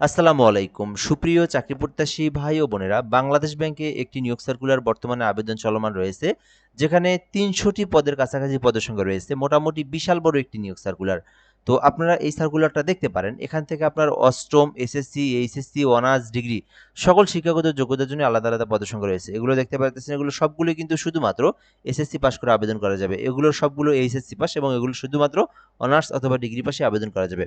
আসসালামু আলাইকুম সুপ্রিয় চাকরি প্রত্যাশী ভাই ও বোনেরা, বাংলাদেশ ব্যাংকে একটি নিয়োগ সার্কুলার বর্তমানে আবেদন চলমান রয়েছে, যেখানে ৩০০টি পদের কাছাকাছি পদের সংখ্যা রয়েছে। মোটামুটি বিশাল বড় একটি নিয়োগ সার্কুলার। তো আপনারা এই সার্কুলারটা দেখতে পারেন। এখান থেকে আপনার অষ্টম, এসএসসি, এইচএসসি, অনার্স, ডিগ্রি সকল শিক্ষাগত যোগ্যতার জন্য আলাদা আলাদা পদের সংখ্যা রয়েছে। এগুলো দেখতে পাচ্ছেন, এগুলো সবগুলো কিন্তু শুধুমাত্র এসএসসি পাস করে আবেদন করা যাবে। এগুলোর সবগুলো এইচএসসি পাস এবং এগুলো শুধুমাত্র অনার্স অথবা ডিগ্রি পাশে আবেদন করা যাবে।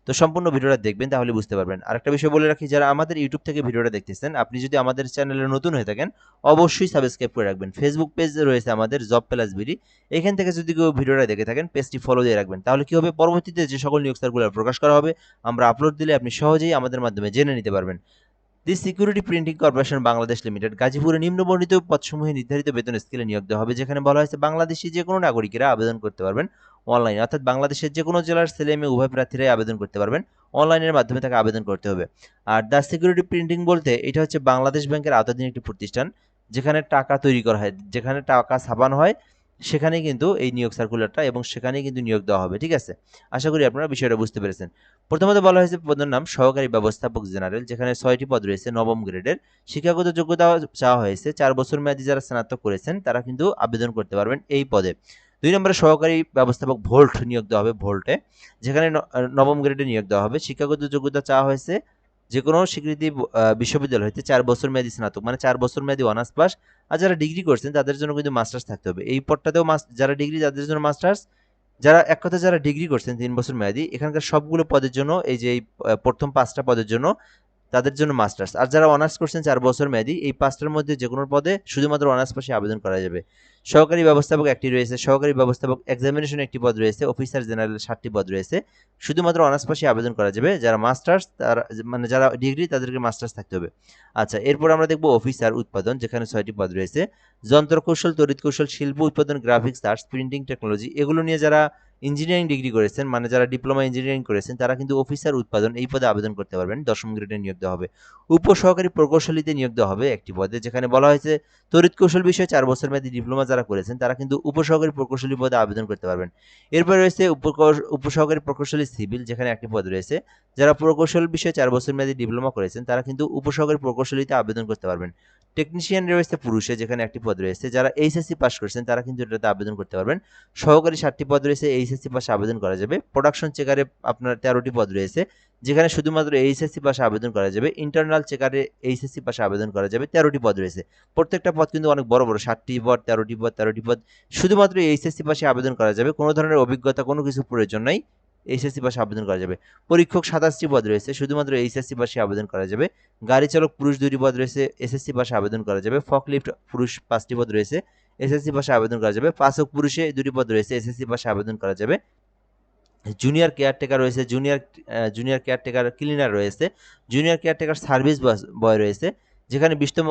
তো সম্পূর্ণ ভিডিওটা দেখবেন, তাহলে বুঝতে পারবেন। আরেকটা বিষয় বলে রাখি, যারা আমাদের ইউটিউব থেকে ভিডিওটা দেখতেছেন, আপনি যদি আমাদের চ্যানেলে নতুন হয়ে থাকেন অবশ্যই সাবস্ক্রাইব করে রাখবেন। ফেসবুক পেজ রয়েছে আমাদের জব প্লাস বিডি, এখান থেকে যদি কেউ ভিডিওটা দেখে থাকেন পেজটি ফলো দিয়ে রাখবেন। তাহলে কি হবে, পরবর্তীতে যে সকল নিয়োগ সার্কুলার প্রকাশ করা হবে আমরা আপলোড দিলে আপনি সহজেই আমাদের মাধ্যমে জেনে নিতে পারবেন। দি security printing corporation Bangladesh limited গাজীপুরে নিম্নবর্ণিত পদসমূহে নির্ধারিত বেতন স্কেলে নিয়োগ দেওয়া হবে, যেখানে বলা হয়েছে বাংলাদেশি যে কোনো নাগরিকেরা আবেদন করতে পারবেন অনলাইনে, অর্থাৎ বাংলাদেশের যে কোনো জেলার ছেলে মেয়ে উভয় প্রার্থীরাই আবেদন করতে পারবেন। অনলাইনের মাধ্যমে তাকে আবেদন করতে হবে। আর দ্য সিকিউরিটি প্রিন্টিং বলতে এটা হচ্ছে বাংলাদেশ ব্যাংকের আওতাধীন একটি প্রতিষ্ঠান, যেখানে টাকা তৈরি করা হয়, যেখানে টাকা ছাপানো হয়, সেখানেই কিন্তু এই নিয়োগ সার্কুলারটা এবং সেখানেই কিন্তু নিয়োগ দেওয়া হবে। ঠিক আছে, আশা করি আপনারা বিষয়টা বুঝতে পেরেছেন। প্রথমত বলা হয়েছে পদের নাম সহকারী ব্যবস্থাপক জেনারেল, যেখানে ৬টি পদ রয়েছে নবম গ্রেডের। শিক্ষাগত যোগ্যতা চাওয়া হয়েছে ৪ বছর মেয়াদী যারা স্নাতক করেছেন তারা কিন্তু আবেদন করতে পারবেন এই পদে। ২ নম্বরে সহকারী ব্যবস্থাপক ভোল্ট নিয়োগ দেওয়া হবে ভোল্টে, যেখানে নবম গ্রেডে নিয়োগ দেওয়া হবে। শিক্ষাগত যোগ্যতা চাওয়া হয়েছে যে কোনো স্বীকৃতি বিশ্ববিদ্যালয় হইতে ৪ বছর মেয়াদী স্নাতক, মানে ৪ বছর মেয়াদী অনার্স পাস। আর যারা ডিগ্রি করছেন তাদের জন্য কিন্তু মাস্টার্স থাকতে হবে এই পদটাতেও। যারা ডিগ্রি তাদের জন্য মাস্টার্স, যারা এক কথায় যারা ডিগ্রি করছেন ৩ বছর মেয়াদী, এখানকার সবগুলো পদের জন্য এই যে এই প্রথম ৫টা পদের জন্য তাদের জন্য মাস্টার্স। আর যারা অনার্স করছেন ৪ বছর মেয়াদী, এই ৫টার মধ্যে যে কোনো পদে শুধুমাত্র অনার্স পাশে আবেদন করা যাবে। সহকারী ব্যবস্থাপক একটি রয়েছে, সহকারী ব্যবস্থাপক এক্সামিনেশন একটি পদ রয়েছে, অফিসার জেনারেল ৭টি পদ রয়েছে। শুধুমাত্র অনার্স পাশে আবেদন করা যাবে। যারা মাস্টার্স তারা, মানে যারা ডিগ্রি তাদেরকে মাস্টার্স থাকতে হবে। আচ্ছা, এরপর আমরা দেখব অফিসার উৎপাদন, যেখানে ৬টি পদ রয়েছে। যন্ত্রকৌশল, তড়িৎ কৌশল, শিল্প উৎপাদন, গ্রাফিক্স আর্টস, প্রিন্টিং টেকনোলজি, এগুলো নিয়ে যারা ইঞ্জিনিয়ারিং ডিগ্রি করেছেন, মানে যারা ডিপ্লোমা ইঞ্জিনিয়ারিং করেছেন, তারা কিন্তু অফিসার উৎপাদন এই পদে আবেদন করতে পারবেন। ১০ম গ্রেডে নিয়োগ দেওয়া হবে। উপসহকারী প্রকৌশলীতে নিয়োগ দেওয়া হবে একটি পদে, যেখানে বলা হয়েছে তড়িৎ কৌশল বিষয়ে ৪ বছর মেয়াদী ডিপ্লোমা যারা করেছেন তারা কিন্তু উপসহকারী প্রকৌশলী পদে আবেদন করতে পারবেন। এরপর রয়েছে উপসহকারী প্রকৌশলী সিভিল, যেখানে একটি পদ রয়েছে। যারা প্রকৌশল বিষয়ে ৪ বছর মেয়াদী ডিপ্লোমা করেছেন তারা কিন্তু উপসহকারী প্রকৌশলীতে আবেদন করতে পারবেন। টেকনিশিয়ান রয়েছে পুরুষে, যেখানে একটি পদ রয়েছে। যারা এইচএসসি পাস করেছেন তারা কিন্তু এটাতে আবেদন করতে পারবেন। সহকারী ৭টি পদ রয়েছে, এইচএসসি পাশে আবেদন করা যাবে। প্রোডাকশন চেকারে আপনার ১৩টি পদ রয়েছে, যেখানে শুধুমাত্র এইচএসসি পাশে আবেদন করা যাবে। ইন্টারনাল চেকারে এইচএসসি পাশে আবেদন করা যাবে। ১৩টি পদ রয়েছে। প্রত্যেকটা পদ কিন্তু অনেক বড় বড়, ৭টি পদ, ১৩টি পদ, ১৩টি পদ। শুধুমাত্র এইচএসসি পাশে আবেদন করা যাবে। কোনো ধরনের অভিজ্ঞতা, কোনো কিছু প্রয়োজন নাই। এইচএসসি পাশে আবেদন করা যাবে। পরীক্ষক ২৭টি পদ রয়েছে, শুধুমাত্র এইচএসসি পাশে আবেদন করা যাবে। গাড়ি চালক পুরুষ ২টি পদ রয়েছে, এসএসসি পাশে আবেদন করা যাবে। ফকলিফট পুরুষ ৫টি পদ রয়েছে, এসএসসি পাশে আবেদন করা যাবে। পাচক পুরুষে ২টি পদ রয়েছে, এসএসসি পাশে আবেদন করা যাবে। জুনিয়র কেয়ারটেকার রয়েছে, জুনিয়র কেয়ারটেকার ক্লিনার রয়েছে, জুনিয়র কেয়ারটেকার সার্ভিস বয় রয়েছে, যেখানে ২০তম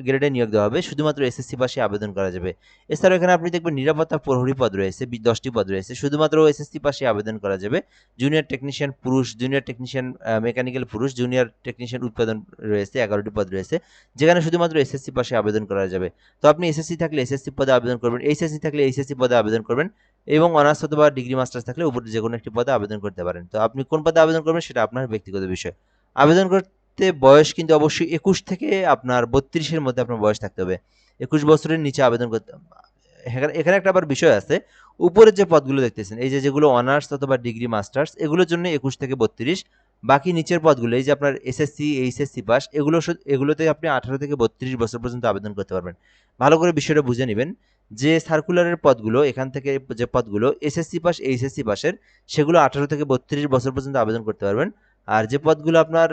গ্রেডে নিয়োগ দেওয়া হবে। শুধুমাত্র এসএসসি পাশে আবেদন করা যাবে। এছাড়াও এখানে আপনি দেখবেন নিরাপত্তা প্রহরী পদ রয়েছে, ১০টি পদ রয়েছে, শুধুমাত্র এসএসসি পাশে আবেদন করা যাবে। জুনিয়র টেকনিশিয়ান পুরুষ, জুনিয়র টেকনিশিয়ান মেকানিক্যাল পুরুষ, জুনিয়র টেকনিশিয়ান উৎপাদন রয়েছে, ১১টি পদ রয়েছে, যেখানে শুধুমাত্র এসএসসি পাশে আবেদন করা যাবে। তো আপনি এসএসসি থাকলে এসএসসি পদে আবেদন করবেন, এইচএসসি থাকলে এইচএসসি পদে আবেদন করবেন, এবং অনার্স অথবা ডিগ্রি মাস্টার্স থাকলে উপরে যে কোনো একটি পদে আবেদন করতে পারেন। তো আপনি কোন পদে আবেদন করবেন সেটা আপনার ব্যক্তিগত বিষয়। আবেদন করতে বয়স কিন্তু অবশ্যই ২১ থেকে আপনার ৩২-এর মধ্যে আপনার বয়স থাকতে হবে। ২১ বছরের নিচে আবেদন করতে। এখানে একটা আবার বিষয় আছে। উপরের যে পদগুলো দেখতেছেন, এই যে যেগুলো অনার্স অথবা ডিগ্রি মাস্টার্স, এগুলোর জন্য ২১ থেকে ৩২। বাকি নিচের পদগুলো, এই যে আপনার এসএসসি, এইচএসসি পাস, এগুলোতে আপনি ১৮ থেকে ৩২ বছর পর্যন্ত আবেদন করতে পারবেন। ভালো করে বিষয়টা বুঝে নিবেন যে সার্কুলারের পদগুলো, এখান থেকে যে পদগুলো এসএসসি পাস, এইচএসসি পাসের, সেগুলো ১৮ থেকে ৩২ বছর পর্যন্ত আবেদন করতে পারবেন। আর যে পদগুলো আপনার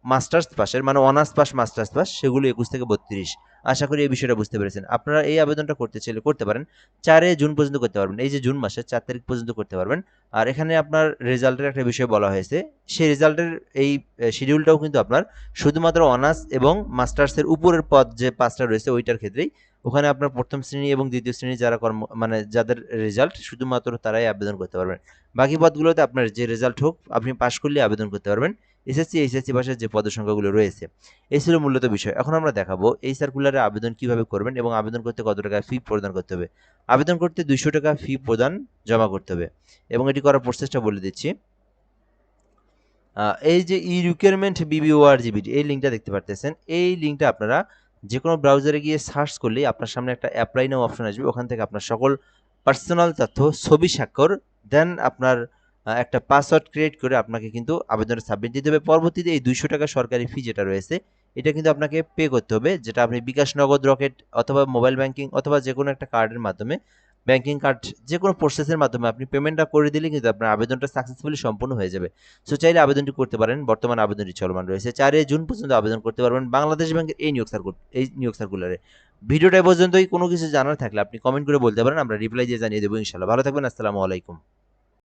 মাস্টার্স পাসের, মানে অনার্স পাস, মাস্টার্স পাস, সেগুলো ২১ থেকে ৩২। আশা করি এই বিষয়টা বুঝতে পেরেছেন। আপনারা এই আবেদনটা করতে চাইলে করতে পারেন। ৪ জুন পর্যন্ত করতে পারবেন। এই যে জুন মাসের ৪ তারিখ পর্যন্ত করতে পারবেন। আর এখানে আপনার রেজাল্টের একটা বিষয় বলা হয়েছে। সেই রেজাল্টের এই শিডিউলটাও কিন্তু আপনার শুধুমাত্র অনার্স এবং মাস্টার্সের উপরের পদ যে ৫টা রয়েছে ওইটার ক্ষেত্রেই। ওখানে আপনার ১ম শ্রেণী এবং ২য় শ্রেণী যারা মানে যাদের রেজাল্ট, শুধুমাত্র তারাই আবেদন করতে পারবেন। বাকি পদগুলোতে আপনার যে রেজাল্ট হোক, আপনি পাস করলে আবেদন করতে পারবেন। এসএসসি, এইচএসসি পাশের যে পদের সংখ্যাগুলো রয়েছে। এই ছিল মূলত বিষয়। এখন আমরা দেখাবো এই সার্কুলারে আবেদন কিভাবে করবেন এবং আবেদন করতে কত টাকা ফি প্রদান করতে হবে। আবেদন করতে ২০০ টাকা ফি প্রদান জমা করতে হবে এবং এটি করার প্রসেসটা বলে দিচ্ছি। এই যে ই রিকোয়ারমেন্ট বিবিওআরজিবিটি এই লিঙ্কটা দেখতে পারতেছেন। এই লিঙ্কটা আপনারা যে কোনো ব্রাউজারে গিয়ে সার্চ করলেই আপনার সামনে একটা অ্যাপ্লাই নাও অপশন আসবে। ওখান থেকে আপনার সকল পার্সোনাল তথ্য, ছবি স্বাক্ষর, দেন আপনার একটা পাসওয়ার্ড ক্রিয়েট করে আপনাকে কিন্তু আবেদনটা সাবমিট দিতে হবে। পরবর্তীতে এই ৳200 সরকারি ফি যেটা রয়েছে, এটা কিন্তু আপনাকে পে করতে হবে, যেটা আপনি বিকাশ, নগদ, রকেট অথবা মোবাইল ব্যাংকিং অথবা যেকোনো একটা কার্ডের মাধ্যমে, ব্যাংকিং কার্ড যেকোনো প্রসেসের মাধ্যমে আপনি পেমেন্টটা করে দিলে কিন্তু আপনার আবেদনটা সাকসেসফুলি সম্পূর্ণ হয়ে যাবে। সো চাইলে আবেদনটি করতে পারেন। বর্তমানে আবেদনটি চলমান রয়েছে। 4 জুন পর্যন্ত আবেদন করতে পারবেন বাংলাদেশ ব্যাংকের এই নিয়োগ সার্কুলারে। ভিডিওটা এ পর্যন্তই। কোনো কিছু জানার থাকলে আপনি কমেন্ট করে বলতে পারেন। আমরা রিপ্লাই দিয়ে জানিয়ে দেব ইনশাআল্লাহ। ভালো থাকবেন। আসসালামু আলাইকুম।